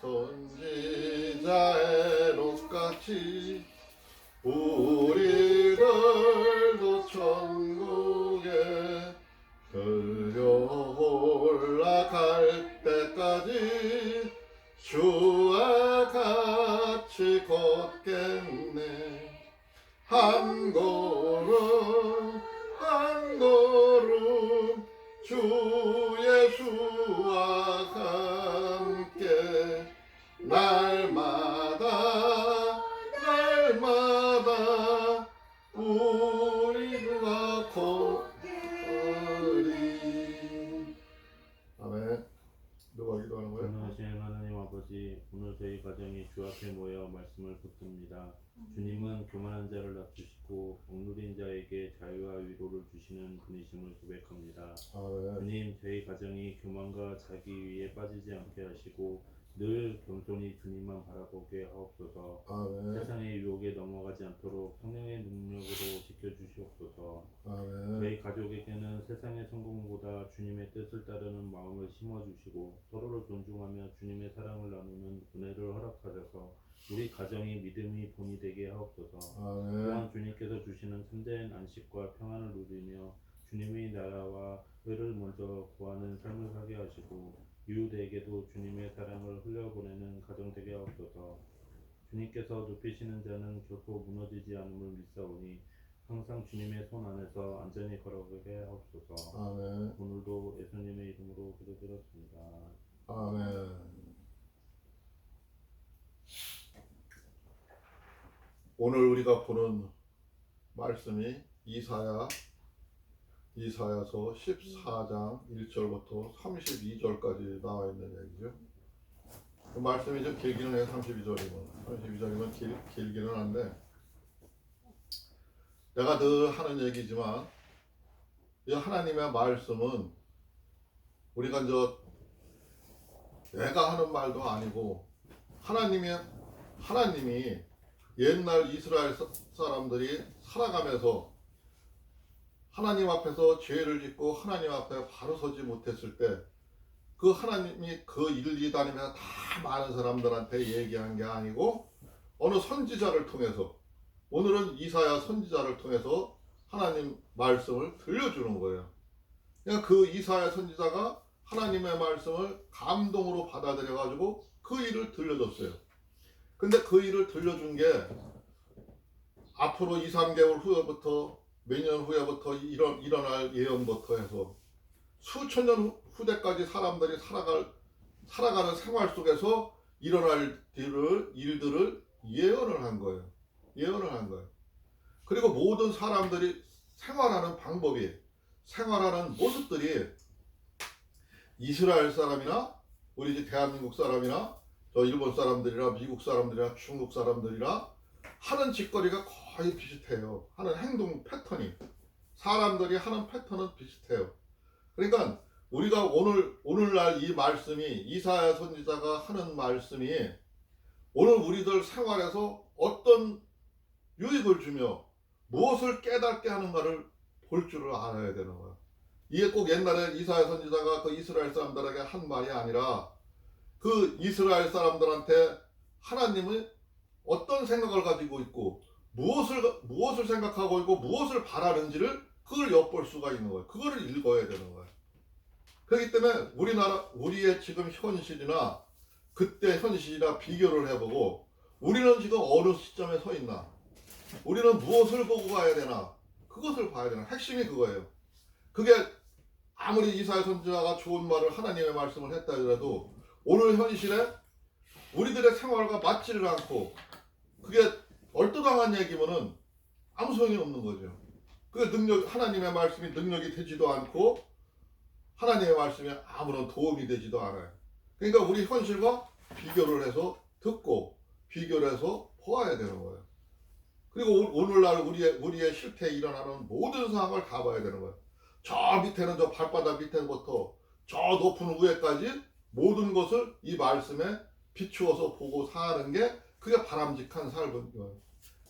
선지자의 록같이 우리들도 천국에 들려 올라갈 때까지 주와 같이 걷겠네. 한 걸음 한 걸음 주 예수와 함께 날마다 우리가 걷으리. 아멘. 누가 기도하는 거예요? 전능하신 하나님 아버지, 오늘 저희 가정이 주 앞에 모여 말씀을 듣습니다. 주님은 교만한 자를 낮추시고 억누린 자에게 자유와 위로를 주시는 분이심을 고백합니다. 아멘. 주님, 저희 가정이 교만과 자기 위에 빠지지 않게 하시고 늘 겸손히 주님만 바라보게 하옵소서. 아멘. 세상의 유혹에 넘어가지 않도록 성령의 능력으로 지켜주시옵소서. 아멘. 저희 가족에게는 세상의 성공보다 주님의 뜻을 따르는 마음을 심어주시고 서로를 존중하며 주님의 사랑을 나누는 은혜를 허락하셔서 우리 가정이 믿음이 본이 되게 하옵소서. 아멘. 또한 주님께서 주시는 참된 안식과 평안을 누리며 주님의 나라와 의를 먼저 구하는 삶을 살게 하시고 이웃에게도 주님의 사랑을 흘려보내는 가정 되게 하옵소서. 주님께서 눕히시는 자는 결코 무너지지 않음을 믿사오니 항상 주님의 손 안에서 안전히 걸어가게 하옵소서. 아멘. 오늘도 예수님의 이름으로 기도드렸습니다. 아멘. 오늘 우리가 보는 말씀이 이사야서 14장 1절부터 32절까지 나와 있는 얘기죠. 그 말씀이 좀 길기는 해요. 32절이면 길기는 한데, 내가 늘 하는 얘기지만 이 하나님의 말씀은 우리가 내가 하는 말도 아니고 하나님이 옛날 이스라엘 사람들이 살아가면서 하나님 앞에서 죄를 짓고 하나님 앞에 바로 서지 못했을 때 그 하나님이 그 일리 다니면서 다 많은 사람들한테 얘기한 게 아니고 어느 선지자를 통해서, 오늘은 이사야 선지자를 통해서 하나님 말씀을 들려주는 거예요. 그러니까 그 이사야 선지자가 하나님의 말씀을 감동으로 받아들여 가지고 그 일을 들려줬어요. 근데 그 일을 들려준 게 앞으로 2, 3개월 후부터 몇 년 후에부터 일어날 예언부터 해서 수천 년 후대까지 사람들이 살아가는 생활 속에서 일어날 일들을 예언을 한 거예요. 그리고 모든 사람들이 생활하는 방법이, 생활하는 모습들이 이스라엘 사람이나 우리 집 대한민국 사람이나 저 일본 사람들이나 미국 사람들이나 중국 사람들이나 하는 짓거리가 거의 비슷해요. 하는 행동 패턴이, 사람들이 하는 패턴은 비슷해요. 그러니까 우리가 오늘날 이 말씀이, 이사야 선지자가 하는 말씀이 오늘 우리들 생활에서 어떤 유익을 주며 무엇을 깨닫게 하는가를 볼 줄을 알아야 되는 거야. 이게 꼭 옛날에 이사야 선지자가 그 이스라엘 사람들에게 한 말이 아니라 그 이스라엘 사람들한테 하나님은 어떤 생각을 가지고 있고 무엇을 생각하고 있고 무엇을 바라는지를 그걸 엿볼 수가 있는 거예요. 그거를 읽어야 되는 거예요. 그렇기 때문에 우리의 지금 현실이나 그때 현실이나 비교를 해보고 우리는 지금 어느 시점에 서 있나, 우리는 무엇을 보고 가야 되나, 그것을 봐야 되나. 핵심이 그거예요. 그게 아무리 이사야 선지자가 좋은 말을, 하나님의 말씀을 했다 하더라도 오늘 현실에 우리들의 생활과 맞지를 않고 그게 얼토당한 얘기면은 아무 소용이 없는 거죠. 그게 하나님의 말씀이 능력이 되지도 않고 하나님의 말씀이 아무런 도움이 되지도 않아요. 그러니까 우리 현실과 비교를 해서 듣고 비교를 해서 보아야 되는 거예요. 그리고 오늘날 우리의 실태에 일어나는 모든 상황을 다 봐야 되는 거예요. 저 밑에는 저 발바닥 밑에부터 저 높은 위에까지 모든 것을 이 말씀에 비추어서 보고 사는 게 그게 바람직한 삶인 거예요.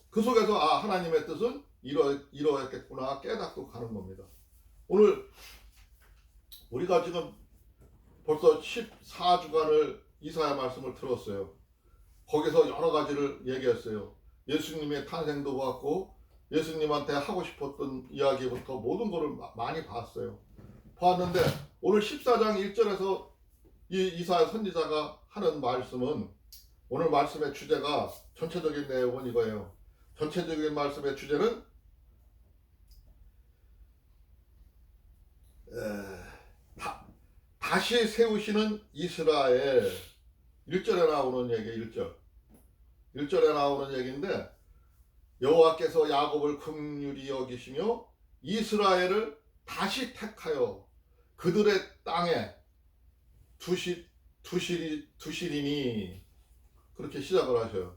그 속에서 하나님의 뜻은 이러했겠구나 깨닫고 가는 겁니다. 오늘 우리가 지금 벌써 14주간을 이사야 말씀을 들었어요. 거기서 여러 가지를 얘기했어요. 예수님의 탄생도 봤고 예수님한테 하고 싶었던 이야기부터 모든 것을 많이 봤어요. 봤는데 오늘 14장 1절에서 이 이사야 선지자가 하는 말씀은, 오늘 말씀의 주제가, 전체적인 내용은 이거예요. 전체적인 말씀의 주제는 다시 세우시는 이스라엘. 1절에 나오는 얘기. 1절에 나오는 얘기인데, 여호와께서 야곱을 긍휼히 여기시며 이스라엘을 다시 택하여 그들의 땅에 두시리니, 그렇게 시작을 하셔요.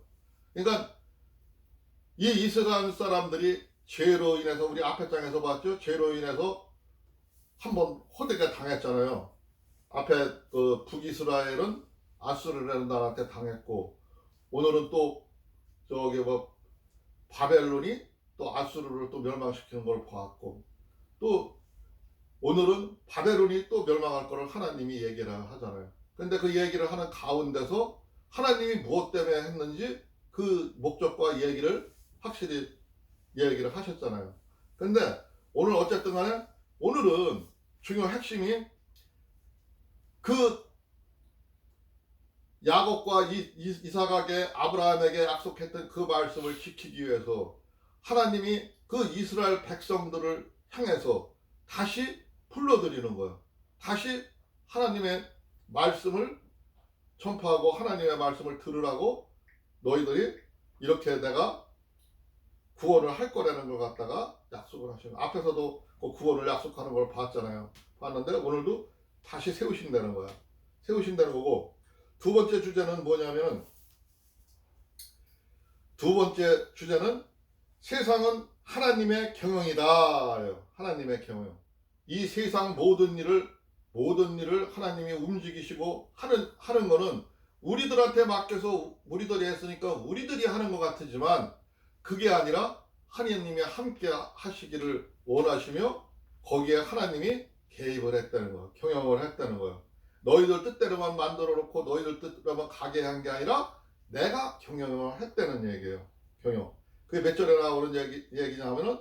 그러니까 이 이스라엘 사람들이 죄로 인해서, 우리 앞에 장에서 봤죠? 죄로 인해서 한번 호되게 당했잖아요. 앞에 그 북이스라엘은 아수르라는 나라한테 당했고, 오늘은 또 저기 뭐 바벨론이 또 아수르를 또 멸망시키는 걸 보았고, 또 오늘은 바벨론이 또 멸망할 거를 하나님이 얘기를 하잖아요. 근데 그 얘기를 하는 가운데서 하나님이 무엇 때문에 했는지 그 목적과 얘기를 확실히 얘기를 하셨잖아요. 근데 오늘 어쨌든 간에 오늘은 중요 핵심이 그 야곱과 이삭에게, 아브라함에게 약속했던 그 말씀을 지키기 위해서 하나님이 그 이스라엘 백성들을 향해서 다시 불러들이는 거예요. 다시 하나님의 말씀을 전파하고 하나님의 말씀을 들으라고, 너희들이 이렇게 내가 구원을 할 거라는 걸 갖다가 약속을 하시는, 앞에서도 그 구원을 약속하는 걸 봤잖아요. 봤는데 오늘도 다시 세우신다는 거야. 세우신다는 거고, 두 번째 주제는 뭐냐면은, 두 번째 주제는 세상은 하나님의 경영이다. 하나님의 경영. 이 세상 모든 일을 하나님이 움직이시고 하는 거는 우리들한테 맡겨서 우리들이 했으니까 우리들이 하는 것 같지만, 그게 아니라 하나님이 함께 하시기를 원하시며 거기에 하나님이 개입을 했다는 거예요. 경영을 했다는 거예요. 너희들 뜻대로만 만들어 놓고 너희들 뜻대로만 가게 한 게 아니라 내가 경영을 했다는 얘기예요. 경영. 그게 몇 절에 나오는 얘기냐 하면은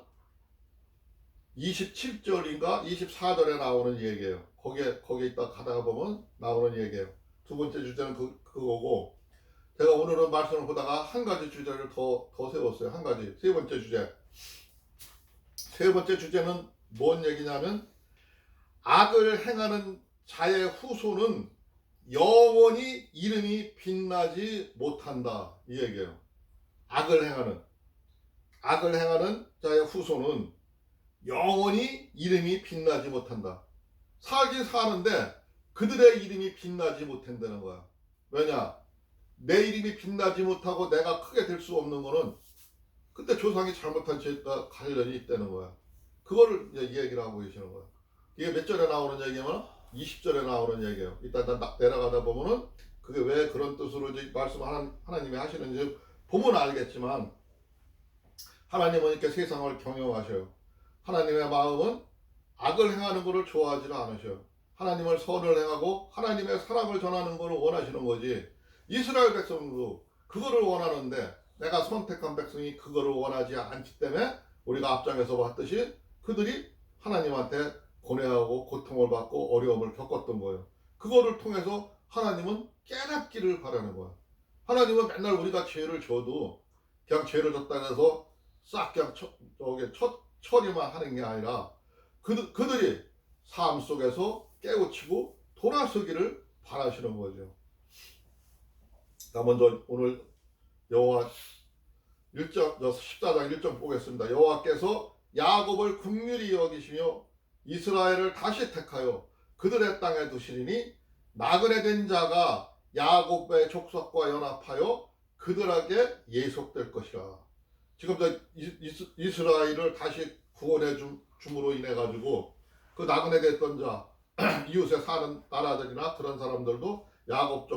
27절인가 24절에 나오는 얘기예요. 거기에 있다 가다가 보면 나오는 얘기예요. 두 번째 주제는 그거고, 제가 오늘은 말씀을 보다가 한 가지 주제를 더 세웠어요. 한 가지. 세 번째 주제. 세 번째 주제는 뭔 얘기냐면, 악을 행하는 자의 후손은 영원히 이름이 빛나지 못한다. 이 얘기예요. 악을 행하는 자의 후손은 영원히 이름이 빛나지 못한다. 살긴 사는데 그들의 이름이 빛나지 못한다는 거야. 왜냐? 내 이름이 빛나지 못하고 내가 크게 될 수 없는 거는 그때 조상이 잘못한 죄가 관련이 있다는 거야. 그거를 이제 얘기를 하고 계시는 거야. 이게 몇 절에 나오는 얘기냐면 20절에 나오는 얘기예요. 이따 내려가다 보면은 그게 왜 그런 뜻으로 말씀을 하나님이 하시는지 보면 알겠지만, 하나님은 이렇게 세상을 경영하셔요. 하나님의 마음은 악을 행하는 것을 좋아하지 않으셔요. 하나님을 선을 행하고 하나님의 사랑을 전하는 것을 원하시는 거지. 이스라엘 백성도 그거를 원하는데 내가 선택한 백성이 그거를 원하지 않기 때문에 우리가 앞장에서 봤듯이 그들이 하나님한테 고뇌하고 고통을 받고 어려움을 겪었던 거예요. 그거를 통해서 하나님은 깨닫기를 바라는 거야. 하나님은 맨날 우리가 죄를 져도 그냥 죄를 졌다 해서 싹 그냥 처리만 하는 게 아니라 그들이 삶 속에서 깨우치고 돌아서기를 바라시는 거죠. 자, 먼저 오늘 여호와 14장 1절 보겠습니다. 여호와께서 야곱을 긍휼히 여기시며 이스라엘을 다시 택하여 그들의 땅에 두시리니 나그네 된 자가 야곱의 족속과 연합하여 그들에게 예속될 것이라. 지금 이스라엘을 다시 구원해 줌으로 인해 가지고 그 나그네 됐던 자, 이웃에 사는 나라들이나 그런 사람들도 야곱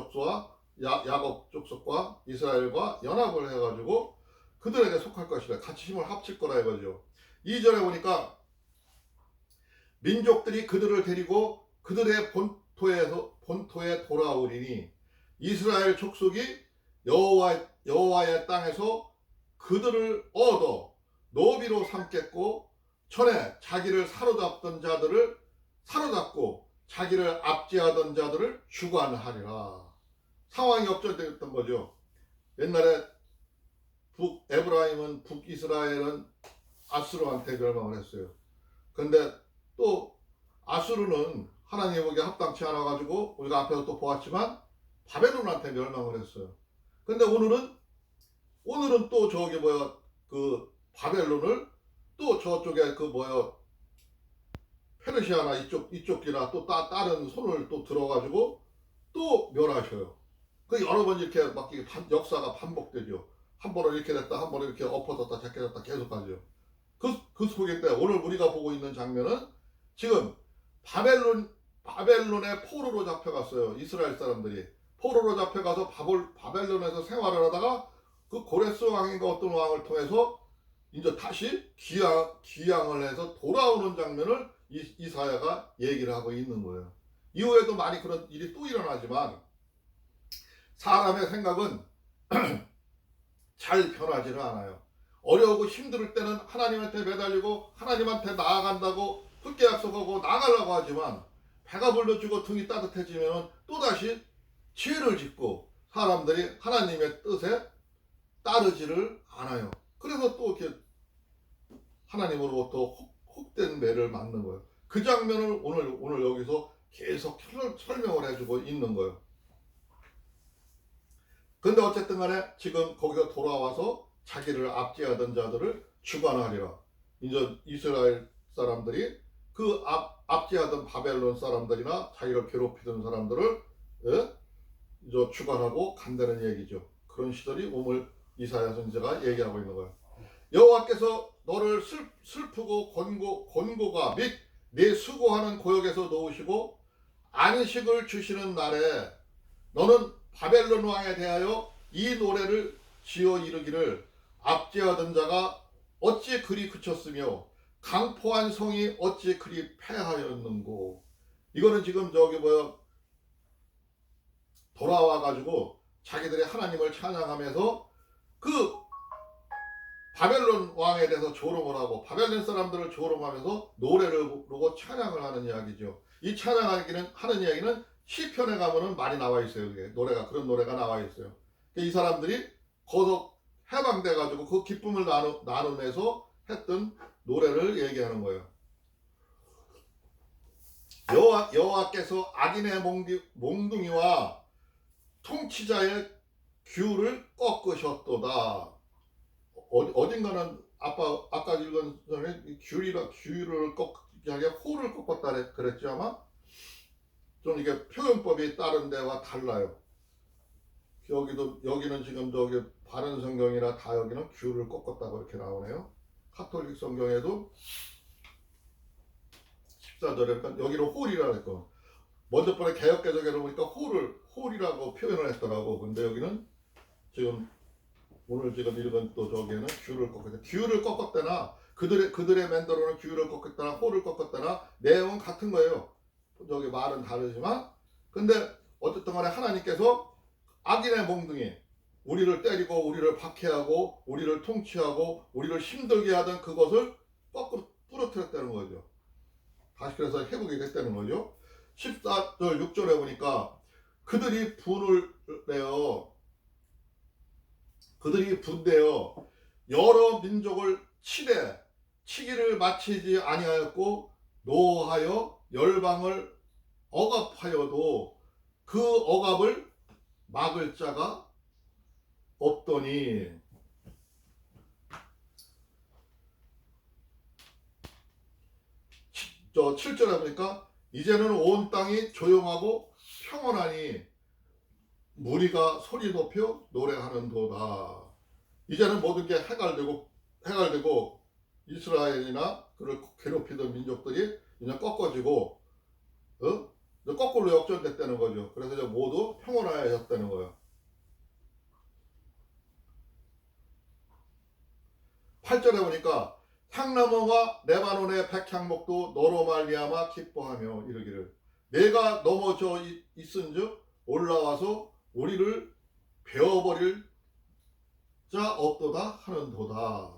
족속과 이스라엘과 연합을 해가지고 그들에게 속할 것이다. 같이 힘을 합칠 거라 이거죠. 2절에 보니까 민족들이 그들을 데리고 그들의 본토에 돌아오리니 이스라엘 족속이 여호와의 땅에서 그들을 얻어 노비로 삼겠고 전에 자기를 사로잡던 자들을 사로잡고 자기를 압제하던 자들을 주관하리라. 상황이 역전되었던 거죠. 옛날에 에브라임은 북이스라엘은 아수르한테 멸망을 했어요. 근데 또 아수르는 하나님 보기에 합당치 않아 가지고 우리가 앞에서 또 보았지만 바벨론한테 멸망을 했어요. 근데 오늘은 또 저기 그 바벨론을 또 저쪽에 그 페르시아나 이쪽이나 또 다른 손을 또 들어가지고 또 멸하셔요. 그 여러 번 이렇게 막 역사가 반복되죠. 한 번은 이렇게 됐다, 한 번은 이렇게 엎어졌다, 제껴졌다 계속 하죠. 그 속인데 오늘 우리가 보고 있는 장면은 지금 바벨론의 포로로 잡혀갔어요. 이스라엘 사람들이 포로로 잡혀가서 바벨론에서 생활을 하다가 그 고레스 왕인가 어떤 왕을 통해서 이제 다시 귀향을 해서 돌아오는 장면을 이사야가 얘기를 하고 있는 거예요. 이후에도 많이 그런 일이 또 일어나지만 사람의 생각은 잘 변하지는 않아요. 어려우고 힘들 때는 하나님한테 매달리고 하나님한테 나아간다고 흙게 약속하고 나가려고 하지만 배가 불러주고 등이 따뜻해지면 또다시 죄를 짓고 사람들이 하나님의 뜻에 따르지를 않아요. 그래서 또 이렇게 하나님으로부터 혹된 매를 맞는 거예요. 그 장면을 오늘 여기서 계속 설명을 해주고 있는 거예요. 근데 어쨌든 간에 지금 거기서 돌아와서 자기를 압제하던 자들을 주관하리라. 이제 이스라엘 사람들이 그 압제하던 바벨론 사람들이나 자기를 괴롭히던 사람들을 이제 주관하고 간다는 얘기죠. 그런 시절이 오늘 이사야 선지자가 얘기하고 있는 거예요. 여호와께서 너를 슬프고 권고가 및 내 수고하는 고역에서 놓으시고 안식을 주시는 날에 너는 바벨론 왕에 대하여 이 노래를 지어 이르기를 압제하던 자가 어찌 그리 그쳤으며 강포한 성이 어찌 그리 패하였는고. 이거는 지금 돌아와 가지고 자기들이 하나님을 찬양하면서 그 바벨론 왕에 대해서 조롱을 하고 바벨론 사람들을 조롱하면서 노래를 부르고 찬양을 하는 이야기죠. 이 하는 이야기는 시편에 가면은 많이 나와 있어요. 그런 노래가 나와 있어요. 이 사람들이 거기서 해방돼 가지고 그 기쁨을 나누면서 했던 노래를 얘기하는 거예요. 여호와께서 악인의 몽둥이와 통치자의 규를 꺾으셨도다. 어딘가는 아까 읽은 전에 규를 꺾기 하게 호를 꺾었다 그랬죠 아마. 좀 이게 표현법이 다른 데와 달라요. 여기는 지금 바른 성경이나 다 여기는 규를 꺾었다고 이렇게 나오네요. 카톨릭 성경에도 14절에 여기는 홀이라 했고, 먼저 번에 개역개정에도 보니까 홀이라고 표현을 했더라고. 근데 여기는 지금 오늘 지금 읽은 또 저기에는 규를 꺾었다. 규를 꺾었다나 그들의 멘더로는 규를 꺾었다나 홀을 꺾었다나 내용은 같은 거예요. 저기 말은 다르지만, 근데 어쨌든 간에 하나님께서 악인의 몽둥이, 우리를 때리고 우리를 박해하고 우리를 통치하고 우리를 힘들게 하던 그것을 거꾸로 부러뜨렸다는 거죠. 다시 그래서 회복이 됐다는 거죠. 14절 6절에 보니까 그들이 분되어 여러 민족을 치기를 마치지 아니하였고 노하여 열방을 억압하여도 그 억압을 막을 자가 없더니. 저 7절에 보니까 이제는 온 땅이 조용하고 평온하니 무리가 소리 높여 노래하는도다. 이제는 모든 게 해갈되고 이스라엘이나 그를 괴롭히던 민족들이 이제 꺾어지고 거꾸로 역전됐다는 거죠. 그래서 이제 모두 평온하였다는 거예요. 8절에 보니까 향나무와 레바논의 백향목도 너로 말미암아 기뻐하며 이르기를 내가 넘어져 있은즉 올라와서 우리를 베어버릴 자 없도다 하는도다.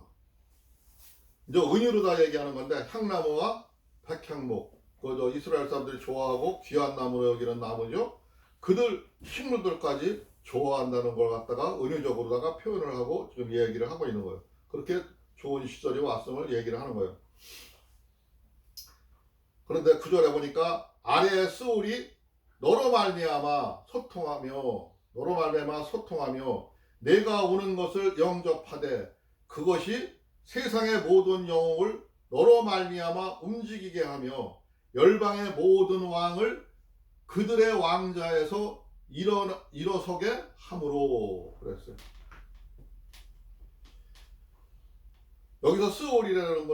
이제 은유로다 얘기하는 건데, 향나무와 백향목, 그저 이스라엘 사람들이 좋아하고 귀한 나무로 여기는 나무죠. 그들 식물들까지 좋아한다는 걸 갖다가 은유적으로다가 표현을 하고 지금 얘기를 하고 있는 거예요. 그렇게 좋은 시절이 왔음을 얘기를 하는 거예요. 그런데 9절에 보니까 아래의 스올이 너로 말미암아 소통하며 내가 오는 것을 영접하되 그것이 세상의 모든 영웅을 너로 말미암아 움직이게 하며 열방의 모든 왕을 그들의 왕자에서 일어서게 함으로 그랬어요. 여기서 스올이라는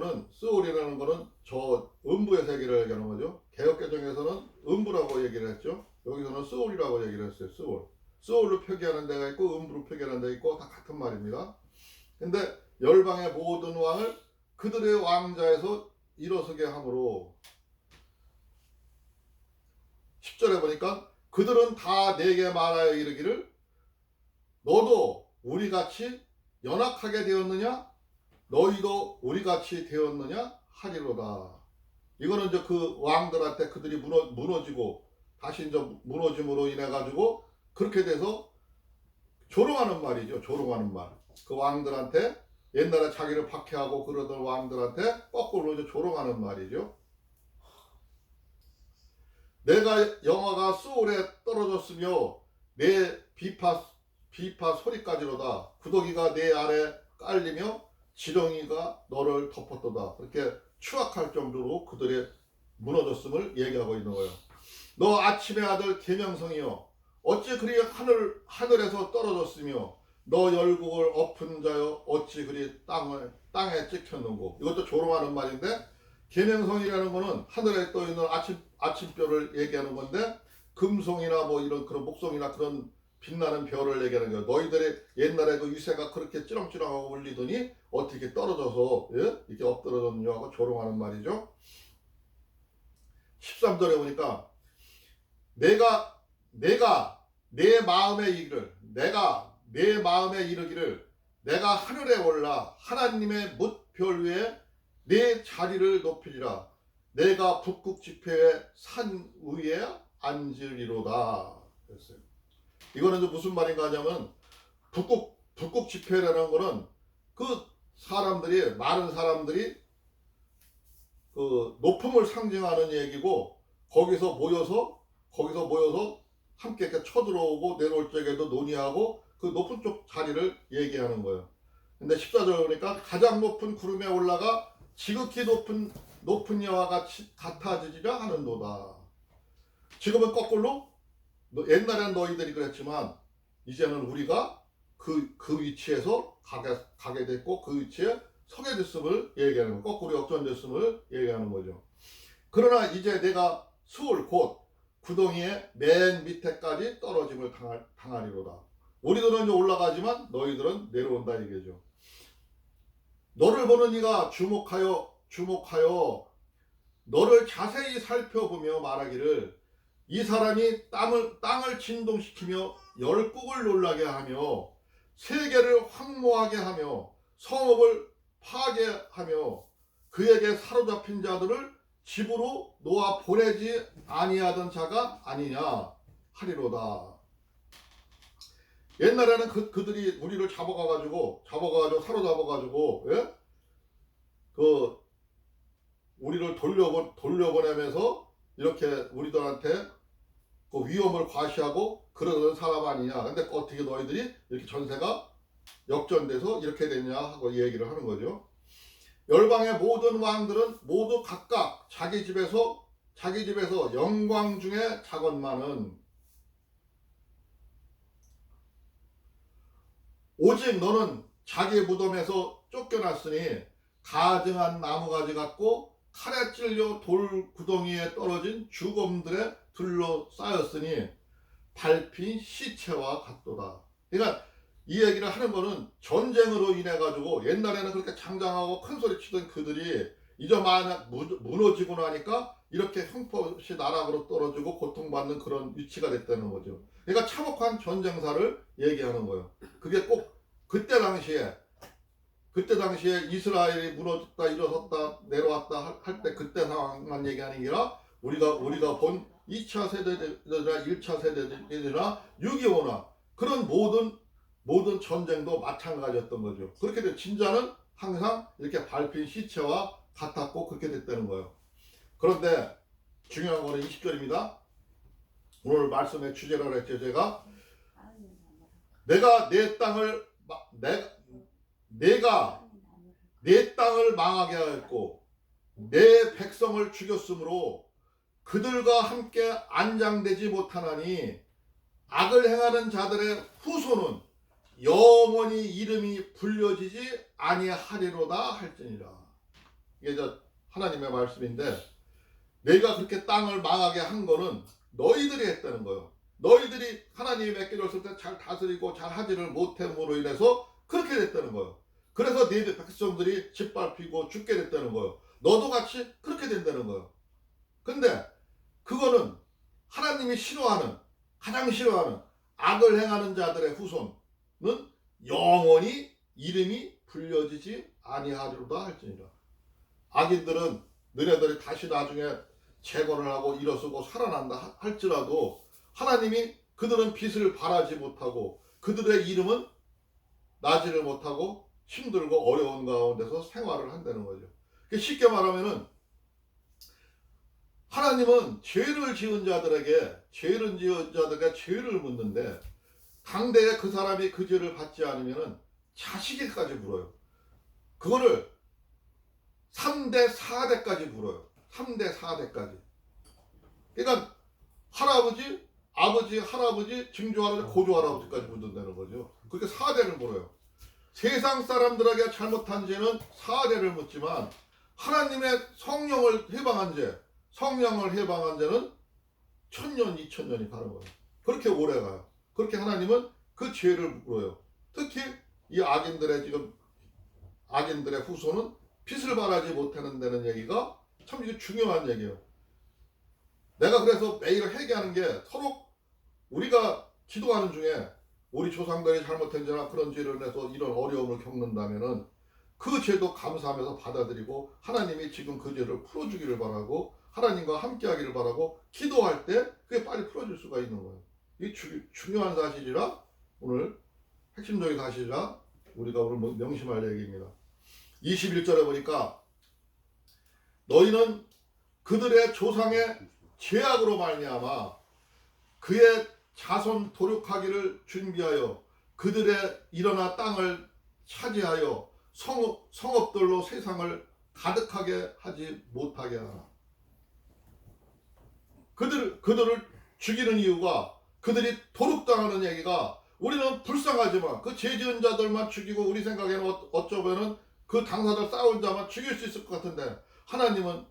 거는 저 음부의 세계를 얘기하는 거죠. 개역개정에서는 음부라고 얘기를 했죠. 여기서는 스올이라고 얘기를 했어요. 스올로 표기하는 데가 있고 음부로 표기하는 데가 있고 다 같은 말입니다. 근데 열방의 모든 왕을 그들의 왕자에서 일어서게 함으로 10절에 보니까 그들은 다 내게 말하여 이르기를 너도 우리같이 연약하게 되었느냐 너희도 우리같이 되었느냐 하리로다. 이거는 이제 그 왕들한테 그들이 무너지고 다시 이제 무너짐으로 인해 가지고 그렇게 돼서 조롱하는 말이죠. 조롱하는 말. 그 왕들한테 옛날에 자기를 박해하고 그러던 왕들한테 거꾸로 이제 조롱하는 말이죠. 내가 영화가 수올에 떨어졌으며 내 비파 소리까지로다. 구더기가 내 아래 깔리며 지렁이가 너를 덮었도다. 그렇게 추악할 정도로 그들의 무너졌음을 얘기하고 있는 거예요. 너 아침의 아들 계명성이여 어찌 그리 하늘에서 떨어졌으며 너 열국을 엎은 자여 어찌 그리 땅에 찍혔는고. 이것도 조롱하는 말인데 계명성이라는 거는 하늘에 떠 있는 아침별을 얘기하는 건데 금송이나 뭐 이런 그런 목송이나 그런 빛나는 별을 얘기하는 거예요. 너희들의 옛날에 그 위세가 그렇게 찌렁찌렁하고 울리더니 어떻게 떨어져서 이렇게 엎드러졌냐 하고 조롱하는 말이죠. 13절에 보니까 내가 내 마음에 이르기를 내가 하늘에 올라 하나님의 뭇별 위에 내 자리를 높이리라. 내가 북극 지폐의 산 위에 앉으리로다. 그랬어요. 이거는 무슨 말인가 하냐면 북극 지폐라는 거는 그 많은 사람들이 그 높음을 상징하는 얘기고 거기서 모여서 함께 이렇게 쳐들어오고 내려올 적에도 논의하고 그 높은 쪽 자리를 얘기하는 거예요. 근데 14절 보니까 가장 높은 구름에 올라가 지극히 높은 여와 같아지리라 하는도다. 지금은 거꾸로 옛날에는 너희들이 그랬지만 이제는 우리가 그 위치에서 가게 됐고 그 위치에 서게 됐음을 얘기하는 거, 거꾸로 역전됐음을 얘기하는 거죠. 그러나 이제 내가 수월 곧 구덩이의 맨 밑에까지 떨어짐을 당하리로다. 우리들은 이제 올라가지만 너희들은 내려온다 이거죠. 너를 보는 이가 주목하여 너를 자세히 살펴보며 말하기를 이 사람이 땅을 진동시키며 열국을 놀라게 하며 세계를 황무하게 하며 성읍을 파괴하며 그에게 사로잡힌 자들을 집으로 놓아 보내지 아니하던 자가 아니냐 하리로다. 옛날에는 그들이 우리를 잡아가지고 사로잡아가지고 그 우리를 돌려보내면서 이렇게 우리들한테 그 위험을 과시하고 그러던 사람 아니냐. 근데 어떻게 너희들이 이렇게 전세가 역전돼서 이렇게 됐냐 하고 얘기를 하는 거죠. 열방의 모든 왕들은 모두 각각 자기 집에서 영광 중에 작은만은 오직 너는 자기 무덤에서 쫓겨났으니 가증한 나무가지 같고 칼에 찔려 돌 구덩이에 떨어진 죽음들에 둘러싸였으니 밟힌 시체와 같도다. 그러니까 이 얘기를 하는 거는 전쟁으로 인해 가지고 옛날에는 그렇게 장장하고 큰 소리 치던 그들이 이제 만약 무너지고 나니까 이렇게 형편없이 나락으로 떨어지고 고통받는 그런 위치가 됐다는 거죠. 그러니까 참혹한 전쟁사를 얘기하는 거예요. 그게 꼭 그때 당시에 이스라엘이 무너졌다 일어섰다 내려왔다 할 때 그때 상황만 얘기하는 게 아니라 우리가 본 2차 세대들이나 1차 세대들이나 6.25나 그런 모든 전쟁도 마찬가지였던 거죠. 그렇게 된 진자는 항상 이렇게 밟힌 시체와 같았고 그렇게 됐다는 거예요. 그런데 중요한 거는 20절입니다. 오늘 말씀의 주제라고 했죠. 제가 내가 내 땅을 망하게 하였고 내 백성을 죽였으므로 그들과 함께 안장되지 못하나니 악을 행하는 자들의 후손은 영원히 이름이 불려지지 아니하리로다 할지니라. 이게 저 하나님의 말씀인데 내가 그렇게 땅을 망하게 한 거는 너희들이 했다는 거예요. 너희들이 하나님이 맡겨줬을 때 잘 다스리고 잘 하지를 못함으로 인해서 그렇게 됐다는 거예요. 그래서 네 백성들이 짓밟히고 죽게 됐다는 거예요. 너도 같이 그렇게 된다는 거예요. 근데 그거는 하나님이 가장 싫어하는 악을 행하는 자들의 후손은 영원히 이름이 불려지지 아니하리로다 할지니라. 악인들은 너네들이 다시 나중에 재건을 하고 일어서고 살아난다 할지라도 하나님이 그들은 빛을 발하지 못하고 그들의 이름은 나지를 못하고 힘들고 어려운 가운데서 생활을 한다는 거죠. 쉽게 말하면은 하나님은 죄를 지은 자들에게 죄를 묻는데 당대에 그 사람이 그 죄를 받지 않으면은 자식에까지 물어요. 그거를 3대 4대까지 물어요. 3대 4대까지. 그러니까 할아버지, 아버지, 할아버지, 증조할아버지, 고조할아버지까지 묻는다는 거죠. 그렇게 4대를 물어요. 세상 사람들에게 잘못한 죄는 4대를 묻지만 하나님의 성령을 해방한 죄는 1000년, 2000년이 가는 거예요. 그렇게 오래 가요. 그렇게 하나님은 그 죄를 물어요. 특히 이 악인들의 후손은 빛을 발하지 못하는 얘기가 참 이게 중요한 얘기예요. 내가 그래서 매일 회개하는 게 서로 우리가 기도하는 중에 우리 조상들이 잘못한 죄나 그런 죄를 해서 이런 어려움을 겪는다면은 그 죄도 감사하면서 받아들이고 하나님이 지금 그 죄를 풀어주기를 바라고 하나님과 함께하기를 바라고 기도할 때 그게 빨리 풀어질 수가 있는 거예요. 이 중요한 사실이라 오늘 핵심적인 사실이라 우리가 오늘 명심할 얘기입니다. 21절에 보니까 너희는 그들의 조상의 죄악으로 말미암아 그의 자손 도륙하기를 준비하여 그들의 일어나 땅을 차지하여 성읍들로 세상을 가득하게 하지 못하게 하라. 그들을 죽이는 이유가 그들이 도륙당하는 얘기가 우리는 불쌍하지만 그 죄 지은 자들만 죽이고 우리 생각에는 어쩌면은 그 당사자 싸운 자만 죽일 수 있을 것 같은데 하나님은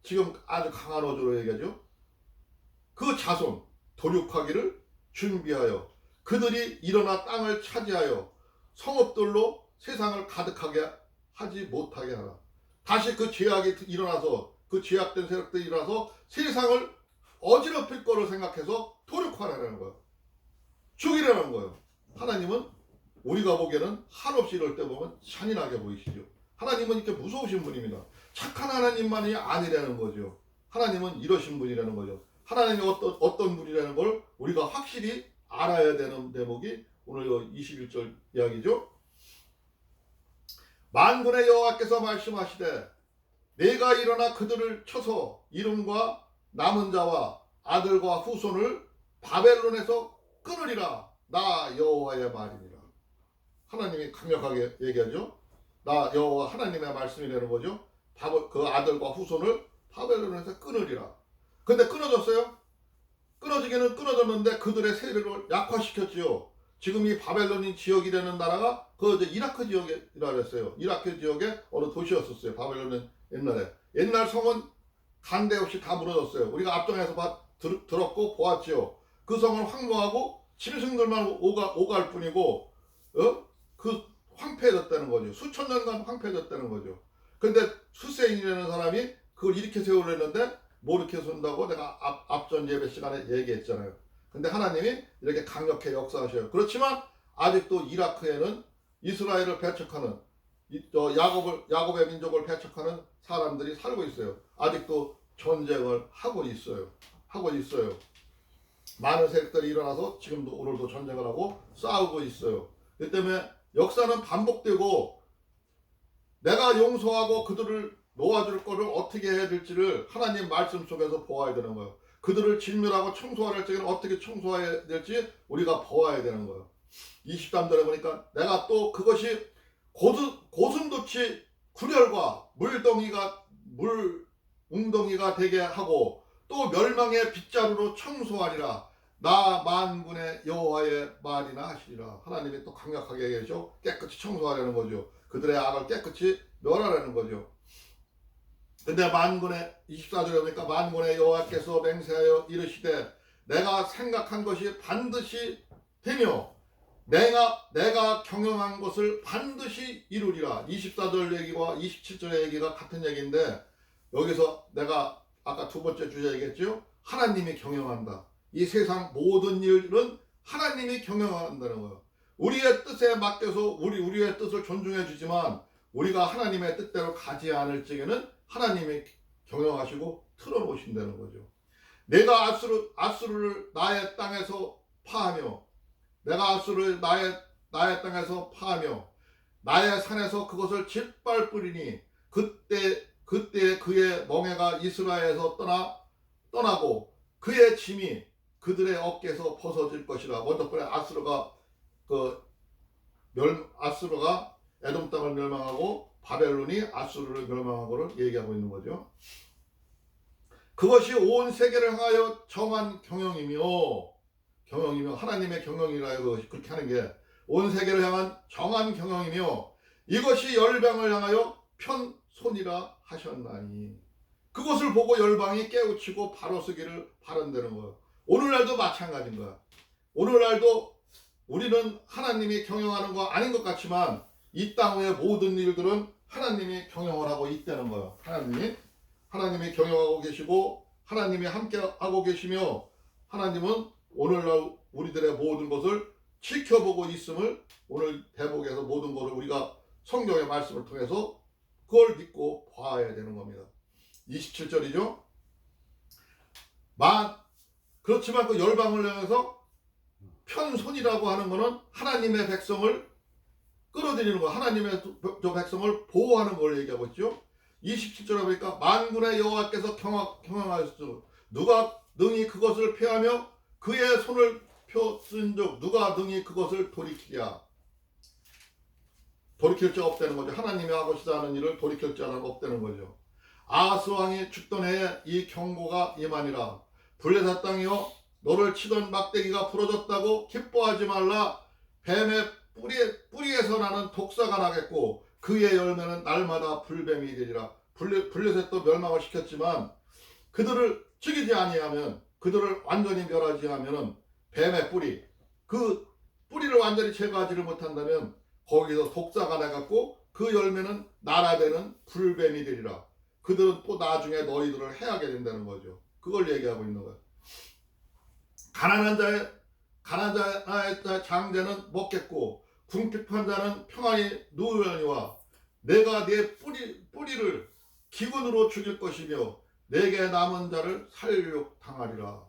지금 아주 강한 어조로 얘기하죠. 그 자손 도륙하기를 준비하여 그들이 일어나 땅을 차지하여 성읍들로 세상을 가득하게 하지 못하게 하라. 다시 그 죄악이 일어나서 그 죄악된 세력들이 일어나서 세상을 어지럽힐 거를 생각해서 도륙하라는 거예요. 죽이라는 거예요. 하나님은 우리가 보기에는 한없이 이럴 때 보면 잔인하게 보이시죠. 하나님은 이렇게 무서우신 분입니다. 착한 하나님만이 아니라는 거죠. 하나님은 이러신 분이라는 거죠. 하나님이 어떤 분이라는 걸 우리가 확실히 알아야 되는 대목이 오늘 21절 이야기죠. 만군의 여호와께서 말씀하시되 내가 일어나 그들을 쳐서 이름과 남은 자와 아들과 후손을 바벨론에서 끊으리라. 나 여호와의 말이니라. 하나님이 강력하게 얘기하죠. 나 여호와 하나님의 말씀이라는 거죠. 그 아들과 후손을 바벨론에서 끊으리라. 근데 끊어졌어요? 끊어지기는 끊어졌는데 그들의 세력을 약화시켰지요. 지금 이 바벨론인 지역이라는 나라가 그 이라크 지역이라 그랬어요. 이라크 지역의 어느 도시였었어요. 바벨론은 옛날 성은 간대 없이 다 무너졌어요. 우리가 앞장에서 들었고 보았지요. 그 성을 황무하고 짐승들만 오갈 뿐이고 그 황폐해졌다는 거죠. 수천 년간 황폐해졌다는 거죠. 근데 후세인이라는 사람이 그걸 이렇게 세우려는데 뭐 이렇게 세운다고 내가 앞전 예배 시간에 얘기했잖아요. 근데 하나님이 이렇게 강력하게 역사하셔요. 그렇지만 아직도 이라크에는 이스라엘을 배척하는 야곱의 민족을 배척하는 사람들이 살고 있어요. 아직도 전쟁을 하고 있어요. 많은 세력들이 일어나서 지금도 오늘도 전쟁을 하고 싸우고 있어요. 그 때문에 역사는 반복되고 내가 용서하고 그들을 놓아줄 거를 어떻게 해야 될지를 하나님 말씀 속에서 보아야 되는 거예요. 그들을 진멸하고 청소할 적에는 어떻게 청소해야 될지 우리가 보아야 되는 거예요. 23절에 보니까 내가 또 그것이 고슴도치 굴혈과 웅덩이가 되게 하고 또 멸망의 빗자루로 청소하리라. 나 만군의 여호와의 말이나 하시리라. 하나님이 또 강력하게 얘기하죠. 깨끗이 청소하려는 거죠. 그들의 악을 깨끗이 멸하라는 거죠. 근데 만군의 24절에 보니까 만군의 여호와께서 맹세하여 이르시되 내가 생각한 것이 반드시 되며 내가 경영한 것을 반드시 이루리라. 24절 얘기와 27절의 얘기가 같은 얘기인데 여기서 내가 아까 두 번째 주제 얘기했죠. 하나님이 경영한다. 이 세상 모든 일은 하나님이 경영한다는 거예요. 우리의 뜻에 맡겨서 우리의 뜻을 존중해 주지만 우리가 하나님의 뜻대로 가지 않을 적에는 하나님이 경영하시고 틀어놓으신다는 거죠. 내가 아수르를 나의 땅에서 파하며 내가 아수르를 나의 땅에서 파하며 나의 산에서 그것을 짓밟으리니 그때 그의 멍에가 이스라엘에서 떠나고 그의 짐이 그들의 어깨에서 벗어질 것이라. 먼저 그래 아수르가 에돔 땅을 멸망하고 바벨론이 아수르를 멸망한 것을 얘기하고 있는 거죠. 그것이 온 세계를 향하여 정한 경영이며 하나님의 경영이라 그것이 그렇게 하는 게 온 세계를 향한 정한 경영이며 이것이 열방을 향하여 편손이라 하셨나니 그것을 보고 열방이 깨우치고 바로 서기를 바란다는 거예요. 오늘날도 마찬가지인 거야. 오늘날도 우리는 하나님이 경영하는 거 아닌 것 같지만 이 땅의 모든 일들은 하나님이 경영을 하고 있다는 거예요. 하나님이 경영하고 계시고 하나님이 함께 하고 계시며 하나님은 오늘날 우리들의 모든 것을 지켜보고 있음을 오늘 대목에서 모든 것을 우리가 성경의 말씀을 통해서 그걸 믿고 봐야 되는 겁니다. 27절이죠. 그렇지만 그 열방을 향해서 편손이라고 하는 것은 하나님의 백성을 끌어들이는 거, 하나님의 저 백성을 보호하는 걸 얘기하고 있죠. 27절에 보니까 만군의 여호와께서 경영하셨으므로 누가 능히 그것을 폐하며 그의 손을 펴쓴즉 누가 능히 그것을 돌이키랴. 돌이킬 자 없다는 거죠. 하나님이 하고 싶어 하는 일을 돌이킬 자는 없다는 거죠. 아하스 왕이 죽던 해에 이 경고가 임하니라. 블레셋 땅이여 너를 치던 막대기가 부러졌다고 기뻐하지 말라. 뱀의 뿌리에서 나는 독사가 나겠고 그의 열매는 날마다 불뱀이 되리라. 블레셋도 멸망을 시켰지만 그들을 죽이지 아니하면 그들을 완전히 멸하지 하면은 뱀의 그 뿌리를 완전히 제거하지를 못한다면 거기서 독사가 나갖고 그 열매는 날아대는 불뱀이 되리라. 그들은 또 나중에 너희들을 해하게 된다는 거죠. 그걸 얘기하고 있는 거예요. 가난한 자의 장자는 먹겠고 궁핍한 자는 평안히 누우려니와 내가 네 뿌리를 기근으로 죽일 것이며 내게 남은 자를 살육당하리라.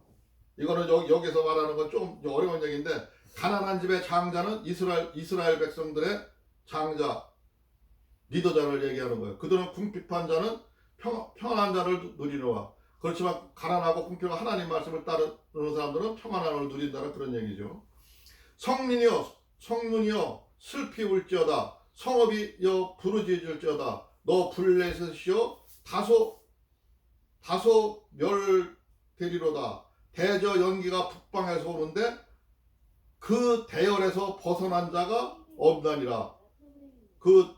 이거는 여기서 말하는 건 좀 어려운 얘기인데 가난한 집의 장자는 이스라엘 백성들의 장자 리더자를 얘기하는 거예요. 그들은 궁핍한 자는 평안한 자를 누리노라. 그렇지만 가난하고 궁핍한 하나님 말씀을 따르는 사람들은 평안함을 누린다는 그런 얘기죠. 성문이여 슬피 울지어다. 성읍이여 부르짖을지어다. 너 블레셋이여 다소 멸되리로다. 대저 연기가 북방에서 오는데 그 대열에서 벗어난 자가 없나니라. 그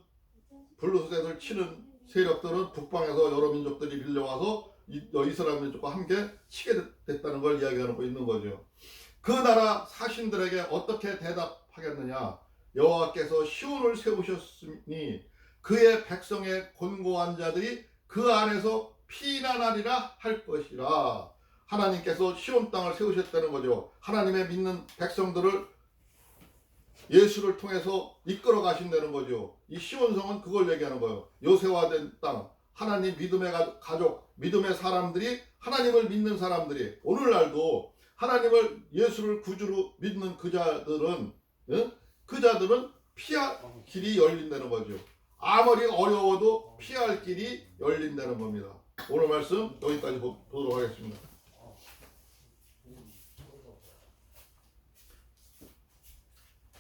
블레셋을 치는 세력들은 북방에서 여러 민족들이 밀려와서 이스라엘 민족과 함께 치게 됐다는 걸 이야기하고 있는 거죠. 그 나라 사신들에게 어떻게 대답하겠느냐. 여호와께서 시온을 세우셨으니 그의 백성의 곤고한 자들이 그 안에서 피난하리라 할 것이라. 하나님께서 시온 땅을 세우셨다는 거죠. 하나님의 믿는 백성들을 예수를 통해서 이끌어 가신다는 거죠. 이 시온성은 그걸 얘기하는 거예요. 요새화된 땅, 하나님 믿음의 가족, 믿음의 사람들이, 하나님을 믿는 사람들이, 오늘날도 하나님을, 예수를 구주로 믿는 그 자들은, 그 자들은 피할 길이 열린다는 거죠. 아무리 어려워도 피할 길이 열린다는 겁니다. 오늘 말씀 여기까지 보도록 하겠습니다.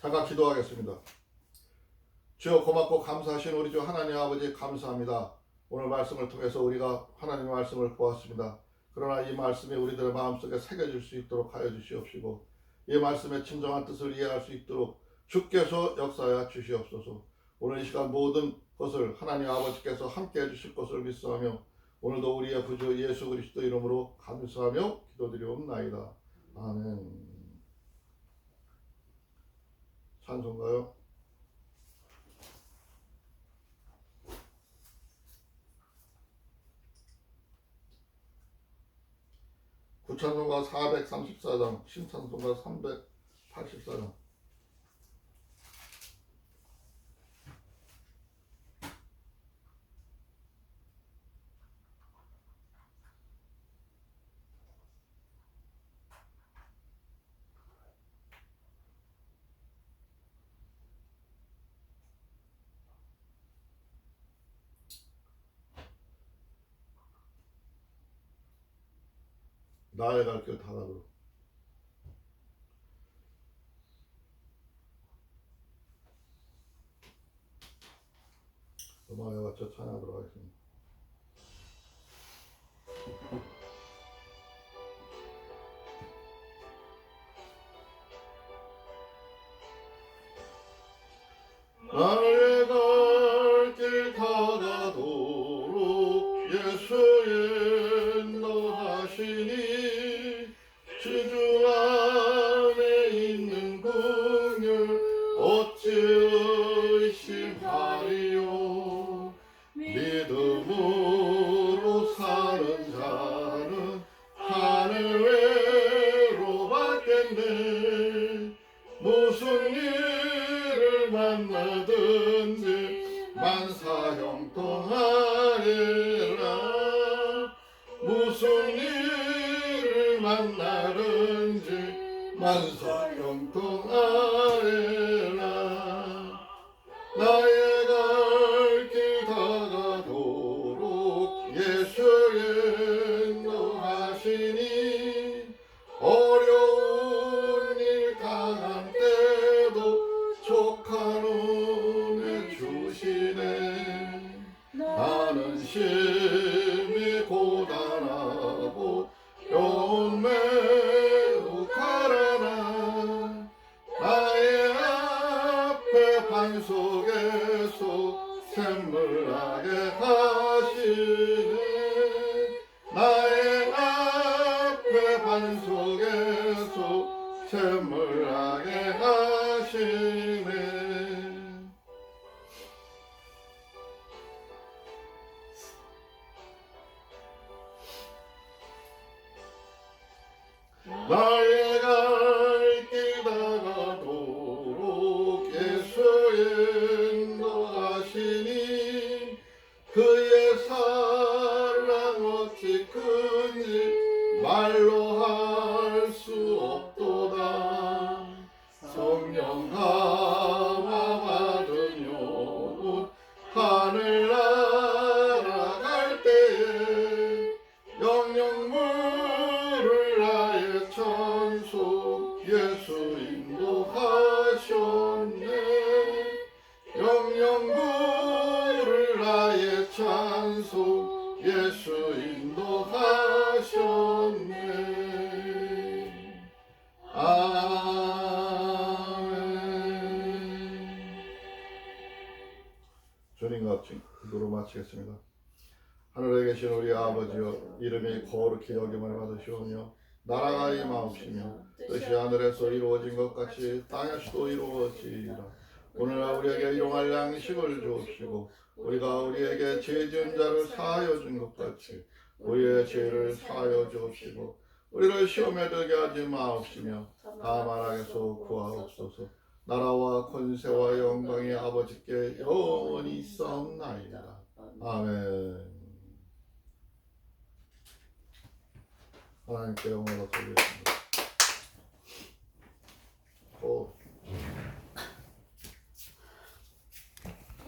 잠깐 기도하겠습니다. 주여, 고맙고 감사하신 우리 주 하나님 아버지 감사합니다. 오늘 말씀을 통해서 우리가 하나님의 말씀을 보았습니다. 그러나 이 말씀이 우리들의 마음속에 새겨질 수 있도록 하여 주시옵시고, 이 말씀의 진정한 뜻을 이해할 수 있도록 주께서 역사하여 주시옵소서. 오늘 이 시간 모든 것을 하나님 아버지께서 함께 해주실 것을 믿사하며, 오늘도 우리의 구주 예수 그리스도 이름으로 감사하며 기도드리옵나이다. 아멘. 찬송가요? 구찬송가 434장, 신찬송가 384장. 나의 갈 길 다 가도록. 음악에 맞춰 찬양하도록 하겠습니다. 나의 갈 길 다 가도록 예수 인도하시니, 주주 안에 있는 긍휼 어찌 의심하리요. 믿음으로 사는 자는 하늘 외로 받겠네. 무슨 일을 만나든지 만사형통하리라. 무슨 일을 만나든지 만사형통하리라. 나의 갈 길 다 가도록 예수 인도하시니, 어려운 일 당한 때도 족한 은혜 주시네. 나는 심히 고단하고 영혼 매우 가라나. 나의 앞에 반석에서 샘물나게 하시네. 나의 앞에 반석에서 샘물나게 하시네. 나의 갈 길 다 가도록 예수 인도하시니, 그의 사랑 어찌 큰지 말로 할 수 없도다. 성령 감화 받은 영혼 하늘 날아갈 때에 영영 물을 나의 천소 예수 인도하셨네. 영영 물을 나의 찬송 예수 인도하셨네. 아멘. 주님과 같이 기도로 마치겠습니다. 하늘에 계신 우리 아버지여, 이름이 거룩히 여김을 받으시오며 나라가 임하옵시며 뜻이 하늘에서 이루어진 것 같이 땅에서도 이루어지리라. 오늘날 우리에게 일용할 양식을 주옵시고 우리가 우리에게 죄 지은 자를 사하여 준 것 같이 우리의 죄를 사하여 주옵시고 우리를 시험에 들게 하지 마옵시며 다만 악에서 구하옵소서. 나라와 권세와 영광이 아버지께 영원히 있사옵나이다. 아멘. 하나님께 영광을 돌리겠습니다.